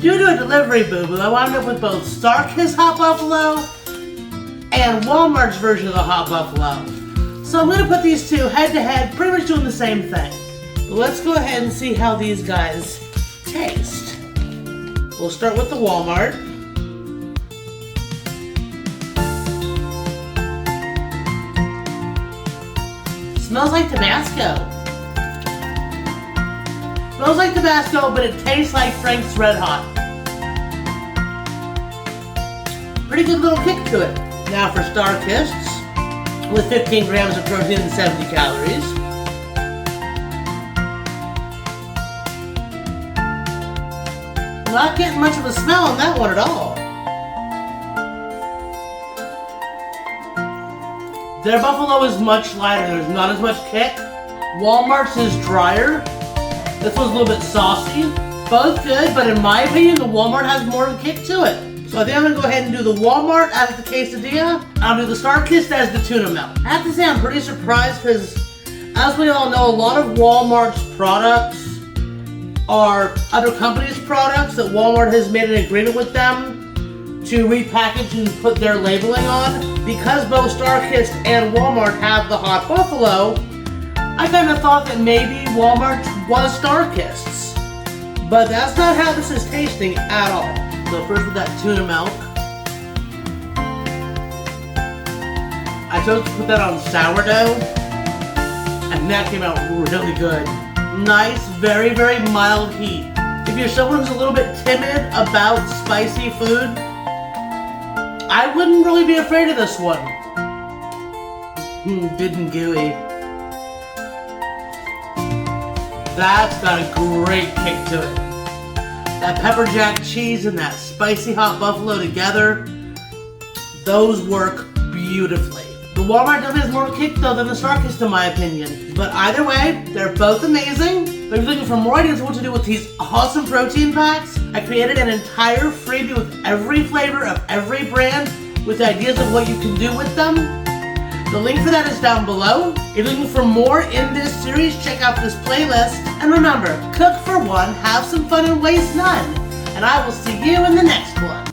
Due to a delivery boo-boo, I wound up with both StarKist Hot Buffalo and Walmart's version of the Hot Buffalo. So I'm going to put these two head to head, pretty much doing the same thing. Let's go ahead and see how these guys taste. We'll start with the Walmart. Smells like Tabasco. Smells like Tabasco, but it tastes like Frank's Red Hot. Pretty good little kick to it. Now for StarKists, with 15 grams of protein and 70 calories. Not getting much of a smell on that one at all. Their buffalo is much lighter, there's not as much kick. Walmart's is drier. This one's a little bit saucy. Both good, but in my opinion, the Walmart has more of a kick to it. So I think I'm gonna go ahead and do the Walmart as the quesadilla. I'll do the StarKist as the tuna melt. I have to say I'm pretty surprised because, as we all know, a lot of Walmart's products are other companies' products that Walmart has made an agreement with them to repackage and put their labeling on. Because both StarKist and Walmart have the Hot Buffalo, I kind of thought that maybe Walmart was StarKist's. But that's not how this is tasting at all. So first with that tuna melt. I chose to put that on sourdough, and that came out really good. Nice, very, very mild heat. If you're someone who's a little bit timid about spicy food, I wouldn't really be afraid of this one. Good and gooey. That's got a great kick to it. That pepper jack cheese and that spicy hot buffalo together, those work beautifully. The Walmart definitely has more kick though than the StarKist in my opinion. But either way, they're both amazing. But if you're looking for more ideas of what to do with these awesome protein packs, I created an entire freebie with every flavor of every brand with ideas of what you can do with them. The link for that is down below. If you're looking for more in this series, check out this playlist. And remember, cook for one, have some fun and waste none. And I will see you in the next one.